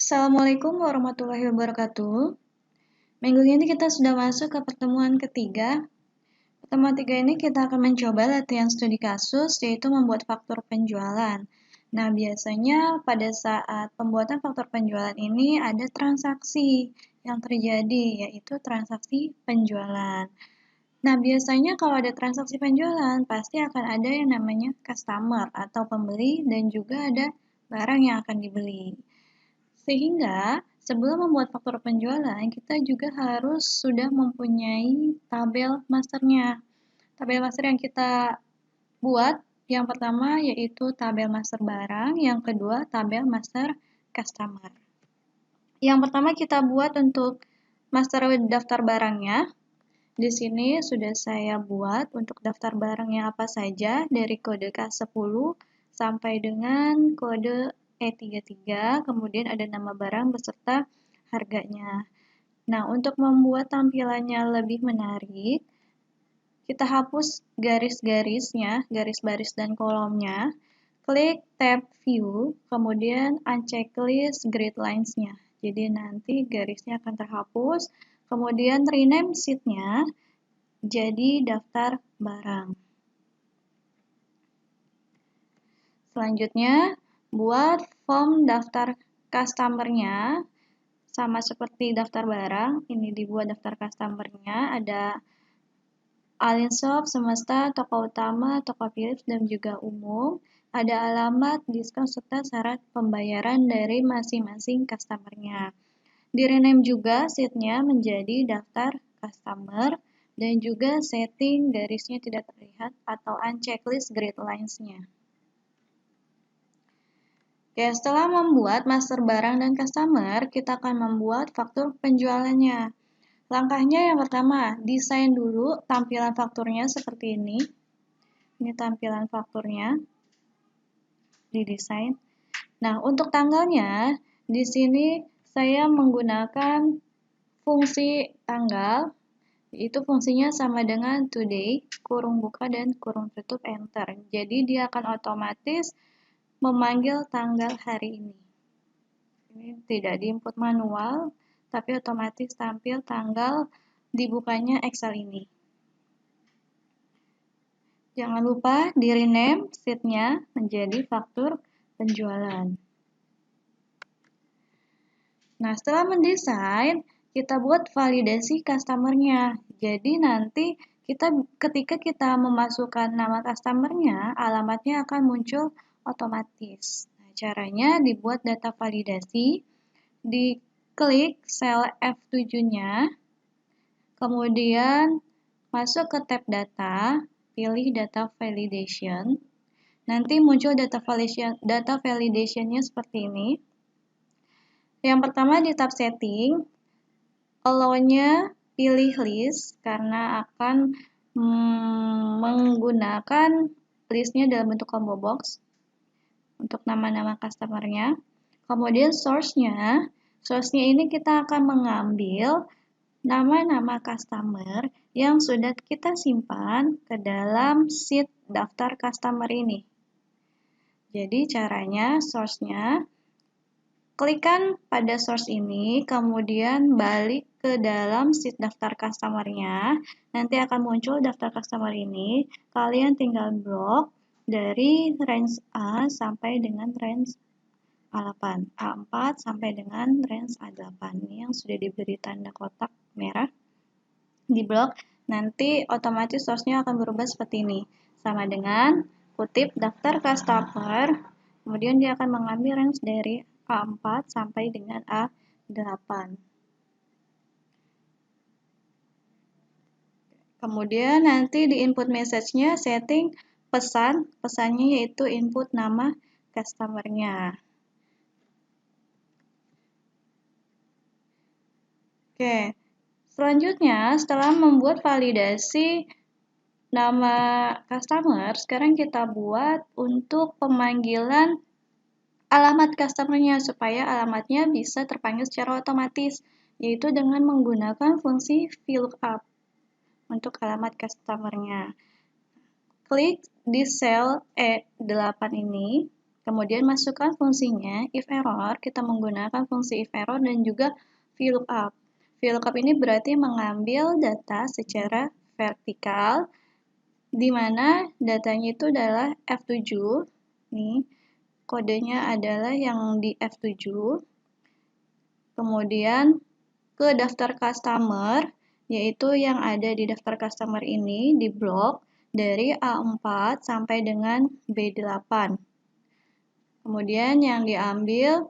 Assalamualaikum warahmatullahi wabarakatuh. Minggu ini kita sudah masuk ke pertemuan ketiga. Pertemuan ketiga ini kita akan mencoba latihan studi kasus, yaitu membuat faktur penjualan. Nah, biasanya pada saat pembuatan faktur penjualan ini ada transaksi yang terjadi, yaitu transaksi penjualan. Nah, biasanya kalau ada transaksi penjualan, pasti akan ada yang namanya customer atau pembeli dan juga ada barang yang akan dibeli. Sehingga sebelum membuat faktur penjualan, kita juga harus sudah mempunyai tabel masternya. Tabel master yang kita buat, yang pertama yaitu tabel master barang, yang kedua tabel master customer. Yang pertama kita buat untuk master daftar barangnya. Di sini sudah saya buat untuk daftar barangnya apa saja dari kode K10 sampai dengan kode E33, kemudian ada nama barang beserta harganya. Nah, untuk membuat tampilannya lebih menarik, kita hapus garis-garisnya, garis baris dan kolomnya, klik tab view, kemudian unchecklist grid lines-nya. Jadi nanti garisnya akan terhapus, kemudian rename sheet-nya jadi daftar barang. Selanjutnya, buat form daftar customer-nya sama seperti daftar barang. Ini dibuat daftar customer-nya, ada Alinsop, Semesta, toko utama, toko Philips, dan juga umum. Ada alamat, diskon, serta syarat pembayaran dari masing-masing customer-nya. Di-rename juga sheet-nya menjadi daftar customer, dan juga setting garisnya tidak terlihat atau unchecklist grid lines-nya. Oke, setelah membuat master barang dan customer, kita akan membuat faktur penjualannya. Langkahnya yang pertama, desain dulu tampilan fakturnya seperti ini. Ini tampilan fakturnya, didesain. Nah, untuk tanggalnya, di sini saya menggunakan fungsi tanggal, itu fungsinya sama dengan today, kurung buka dan kurung tutup, enter. Jadi dia akan otomatis memanggil tanggal hari ini. Ini tidak diinput manual, tapi otomatis tampil tanggal dibukanya Excel ini. Jangan lupa di-rename sheet-nya menjadi faktur penjualan. Nah, setelah mendesain, kita buat validasi customer-nya. Jadi nanti ketika kita memasukkan nama customer-nya, alamatnya akan muncul otomatis. Nah, caranya dibuat data validasi, diklik sel F7-nya, kemudian masuk ke tab data, pilih data validation. Nanti muncul data validation-nya seperti ini. Yang pertama di tab setting, allow-nya pilih list karena akan menggunakan listnya dalam bentuk combo box untuk nama-nama customer-nya. Kemudian source-nya ini kita akan mengambil nama-nama customer yang sudah kita simpan ke dalam sheet daftar customer ini. Jadi caranya source-nya, klikkan pada source ini, kemudian balik ke dalam sheet daftar customer-nya. Nanti akan muncul daftar customer ini. Kalian tinggal blok dari range A sampai dengan range A8, A4 sampai dengan range A8. Ini yang sudah diberi tanda kotak merah. Di blok, nanti otomatis source-nya akan berubah seperti ini. Sama dengan kutip daftar customer, kemudian dia akan mengambil range dari A4 sampai dengan A8. Kemudian nanti di input message-nya setting pesannya yaitu input nama customer-nya. Oke, selanjutnya setelah membuat validasi nama customer, sekarang kita buat untuk pemanggilan alamat customer-nya supaya alamatnya bisa terpanggil secara otomatis, yaitu dengan menggunakan fungsi VLOOKUP untuk alamat customer-nya. Klik di sel E8 ini, Kemudian masukkan fungsinya. If error, kita menggunakan fungsi if error dan juga VLOOKUP. VLOOKUP ini berarti mengambil data secara vertikal, di mana datanya itu adalah F7. Nih, kodenya adalah yang di F7. Kemudian ke daftar customer, yaitu yang ada di daftar customer ini di blok dari A4 sampai dengan B8. Kemudian yang diambil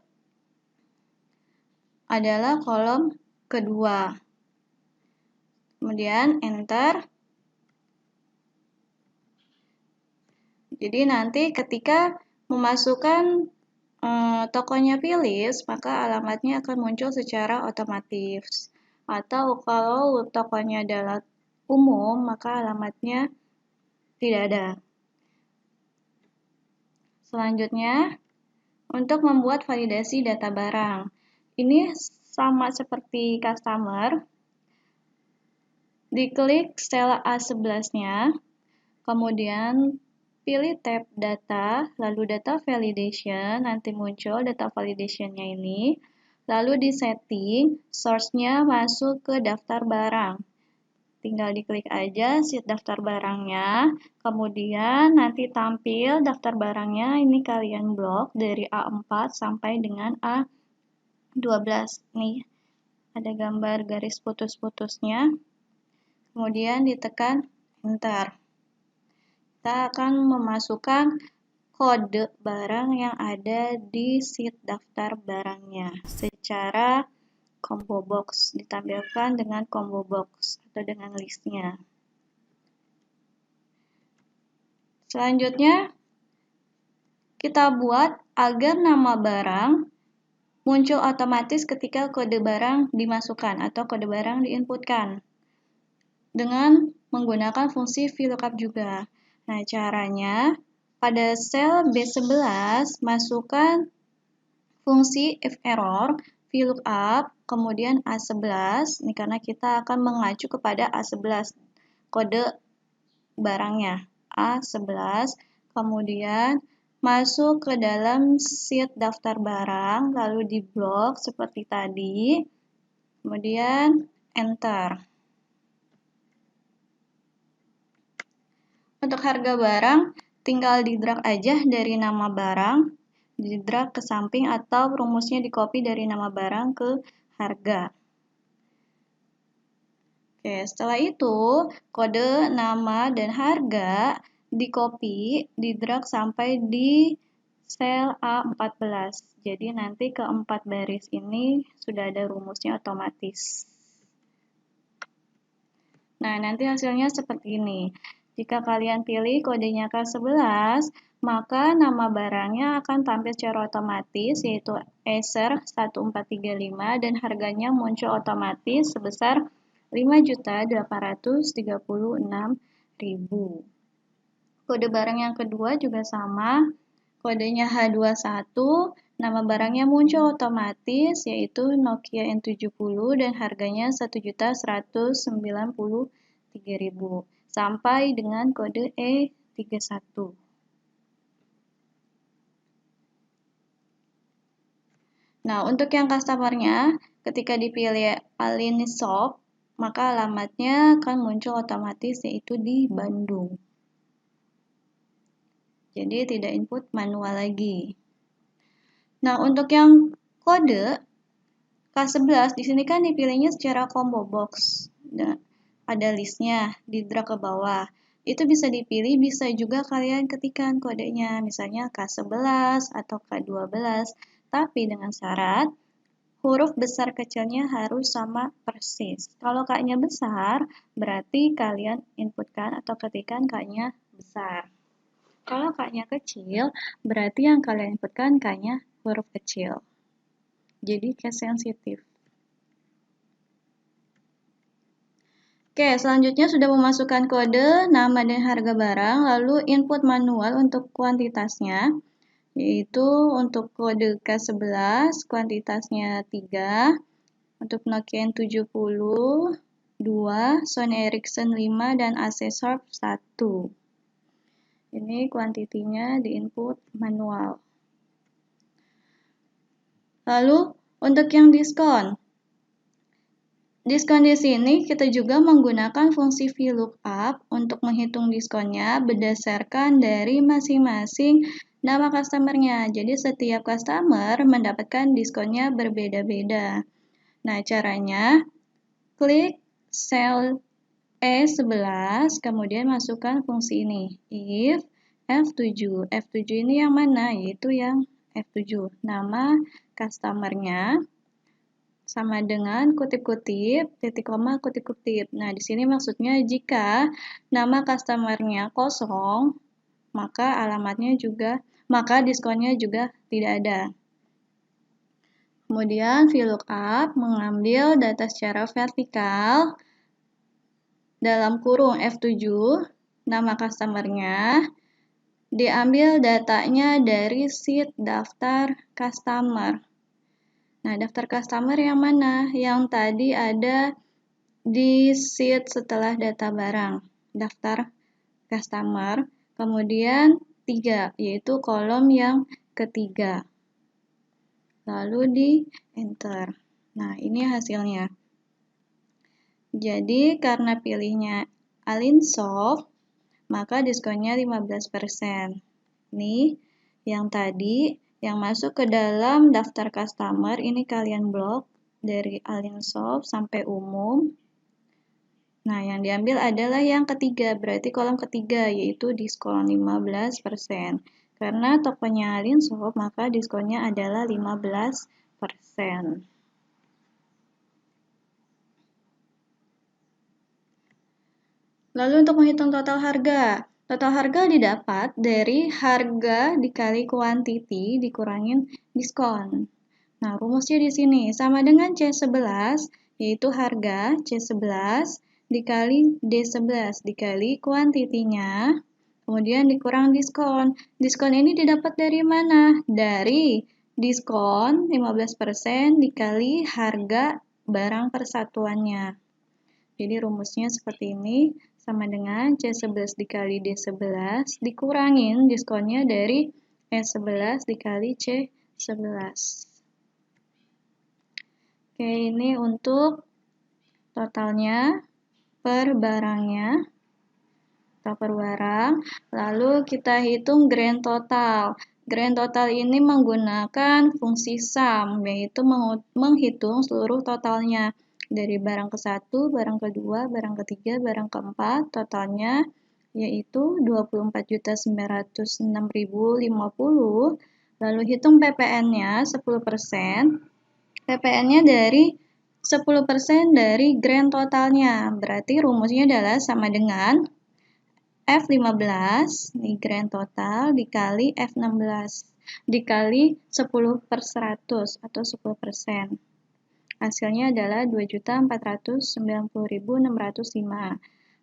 adalah kolom kedua. Kemudian enter. Jadi nanti ketika memasukkan tokonya Philips, maka alamatnya akan muncul secara otomatis. Atau kalau tokonya adalah umum, maka alamatnya tidak ada. Selanjutnya, untuk membuat validasi data barang. Ini sama seperti customer. Diklik sel A11-nya, kemudian pilih tab data, lalu data validation, nanti muncul data validation-nya ini. Lalu di setting, source-nya masuk ke daftar barang. Tinggal diklik aja sheet daftar barangnya, kemudian nanti tampil daftar barangnya, ini kalian blok dari A4 sampai dengan A12. Nih, ada gambar garis putus-putusnya. Kemudian ditekan enter. Kita akan memasukkan kode barang yang ada di sheet daftar barangnya secara combo box, ditampilkan dengan combo box atau dengan listnya. Selanjutnya, kita buat agar nama barang muncul otomatis ketika kode barang dimasukkan atau kode barang diinputkan dengan menggunakan fungsi VLOOKUP juga. Nah, caranya pada sel B11 masukkan fungsi if error, VLOOKUP, kemudian A11, ini karena kita akan mengacu kepada A11, kode barangnya, A11, kemudian masuk ke dalam sheet daftar barang, lalu di blok seperti tadi, kemudian enter. Untuk harga barang, tinggal di drag aja dari nama barang, di drag ke samping atau rumusnya di copy dari nama barang ke harga. Oke, setelah itu kode, nama, dan harga di copy, di drag sampai di sel A14. Jadi nanti keempat baris ini sudah ada rumusnya otomatis. Nah, nanti hasilnya seperti ini. Jika kalian pilih kodenya K11, maka nama barangnya akan tampil secara otomatis, yaitu Acer 1435, dan harganya muncul otomatis sebesar 5.836.000. Kode barang yang kedua juga sama, kodenya H21, nama barangnya muncul otomatis, yaitu Nokia N70, dan harganya 1.193.000. Sampai dengan kode E31. Nah, untuk yang customer-nya, ketika dipilih Alin Shop, maka alamatnya akan muncul otomatis, yaitu di Bandung. Jadi tidak input manual lagi. Nah, untuk yang kode K11, di sini kan dipilihnya secara combo box. Nah, ada listnya, di drag ke bawah. Itu bisa dipilih, bisa juga kalian ketikkan kodenya, misalnya K11 atau K12, tapi dengan syarat huruf besar kecilnya harus sama persis. Kalau K-nya besar, berarti kalian inputkan atau ketikkan K-nya besar. Kalau K-nya kecil, berarti yang kalian inputkan K-nya huruf kecil. Jadi case sensitif. Oke, selanjutnya sudah memasukkan kode, nama, dan harga barang, lalu input manual untuk kuantitasnya, yaitu untuk kode K11, kuantitasnya 3, untuk Nokia N70, 2, Sony Ericsson 5, dan AC Sharp 1. Ini kuantitinya di input manual. Lalu untuk yang diskon. Diskon di sini kita juga menggunakan fungsi VLOOKUP untuk menghitung diskonnya berdasarkan dari masing-masing nama customer-nya. Jadi setiap customer mendapatkan diskonnya berbeda-beda. Nah, caranya klik sel E11, kemudian masukkan fungsi ini. If F7. F7 ini yang mana? Yaitu yang F7. Nama customer-nya sama dengan kutip-kutip, titik koma, kutip-kutip. Nah, di sini maksudnya jika nama customer-nya kosong, maka diskonnya juga tidak ada. Kemudian VLOOKUP mengambil data secara vertikal dalam kurung F7, nama customer-nya, diambil datanya dari sheet daftar customer. Nah, daftar customer yang mana? Yang tadi ada di sheet setelah data barang. Daftar customer, kemudian 3, yaitu kolom yang ketiga. Lalu di enter. Nah, ini hasilnya. Jadi, karena pilihnya Alinsoft, maka diskonnya 15%. Ini yang tadi, yang masuk ke dalam daftar customer, ini kalian blok dari Alinsoft sampai umum. Nah, yang diambil adalah yang ketiga, berarti kolom ketiga, yaitu diskon 15%. Karena tokonya Alinsoft, maka diskonnya adalah 15%. Lalu untuk menghitung total harga. Total harga didapat dari harga dikali kuantiti dikurangin diskon. Nah, rumusnya di sini sama dengan C11, yaitu harga C11 dikali D11 dikali kuantitinya, kemudian dikurang diskon. Diskon ini didapat dari mana? Dari diskon 15% dikali harga barang persatuannya. Jadi rumusnya seperti ini, sama dengan C11 dikali D11 dikurangin diskonnya dari E11 dikali C11. Oke, ini untuk totalnya per barangnya atau per barang. Lalu kita hitung grand total. Grand total ini menggunakan fungsi sum, yaitu menghitung seluruh totalnya. Dari barang ke-1, barang ke-2, barang ke-3, barang ke-4, totalnya yaitu 24.906.050. Lalu hitung PPN-nya 10%. PPN-nya dari 10% dari grand totalnya. Berarti rumusnya adalah sama dengan F15, ini grand total, dikali F16, dikali 10/100 atau 10%. Hasilnya adalah 2.490.605.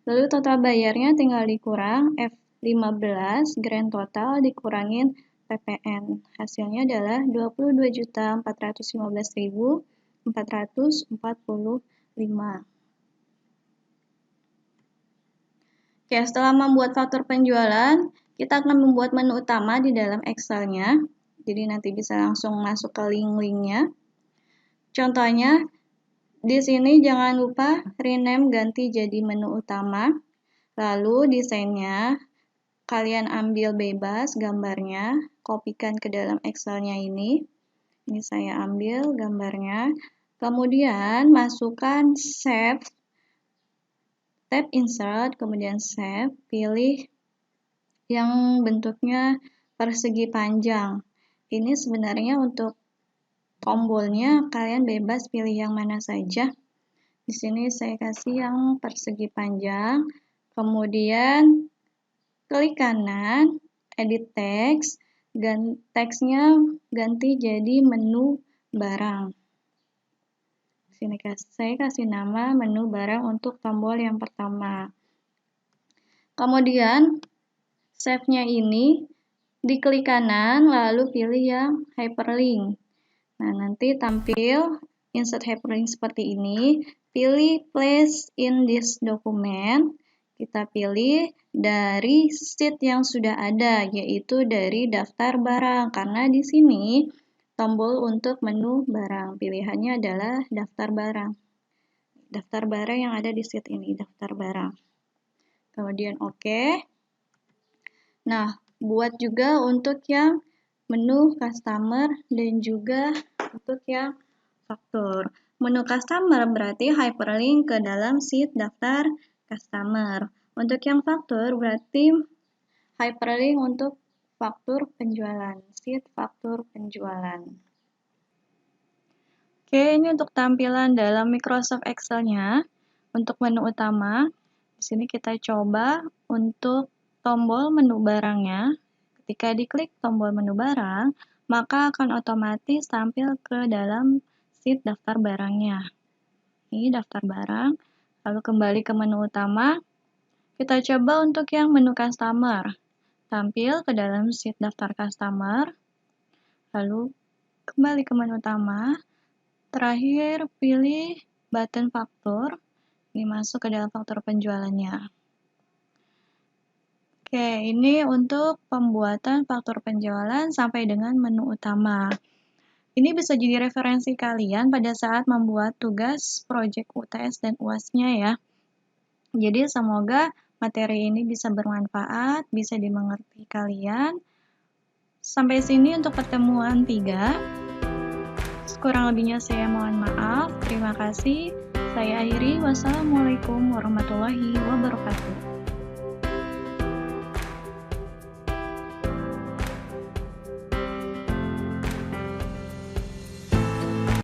Lalu total bayarnya tinggal dikurang F15 grand total dikurangin PPN. Hasilnya adalah 22.415.445. Oke, setelah membuat faktur penjualan, kita akan membuat menu utama di dalam Excel-nya. Jadi nanti bisa langsung masuk ke link-linknya. Contohnya, di sini jangan lupa rename ganti jadi menu utama. Lalu desainnya, kalian ambil bebas gambarnya, kopikan ke dalam Excel-nya ini. Ini saya ambil gambarnya. Kemudian masukkan save, tab insert, kemudian save, pilih yang bentuknya persegi panjang. Ini sebenarnya untuk tombolnya kalian bebas pilih yang mana saja. Di sini saya kasih yang persegi panjang. Kemudian klik kanan, edit text, teksnya ganti jadi menu barang. Di sini saya kasih nama menu barang untuk tombol yang pertama. Kemudian save-nya ini diklik kanan lalu pilih yang hyperlink. Nah, nanti tampil insert hyperlink seperti ini. Pilih place in this document. Kita pilih dari sheet yang sudah ada, yaitu dari daftar barang. Karena di sini tombol untuk menu barang. Pilihannya adalah daftar barang. Daftar barang yang ada di sheet ini, daftar barang. Kemudian oke. Nah, buat juga untuk yang menu customer dan juga untuk yang faktur. Menu customer berarti hyperlink ke dalam sheet daftar customer. Untuk yang faktur berarti hyperlink untuk faktur penjualan, sheet faktur penjualan. Oke, ini untuk tampilan dalam Microsoft Excel-nya. Untuk menu utama, di sini kita coba untuk tombol menu barangnya. Ketika diklik tombol menu barang, maka akan otomatis tampil ke dalam sheet daftar barangnya. Ini daftar barang. Lalu kembali ke menu utama, kita coba untuk yang menu customer. Tampil ke dalam sheet daftar customer, lalu kembali ke menu utama, terakhir pilih button faktur, ini masuk ke dalam faktur penjualannya. Oke, ini untuk pembuatan faktur penjualan sampai dengan menu utama. Ini bisa jadi referensi kalian pada saat membuat tugas proyek UTS dan UAS-nya ya. Jadi semoga materi ini bisa bermanfaat, bisa dimengerti kalian. Sampai sini untuk pertemuan 3. Kurang lebihnya saya mohon maaf. Terima kasih. Saya akhiri. Wassalamualaikum warahmatullahi wabarakatuh.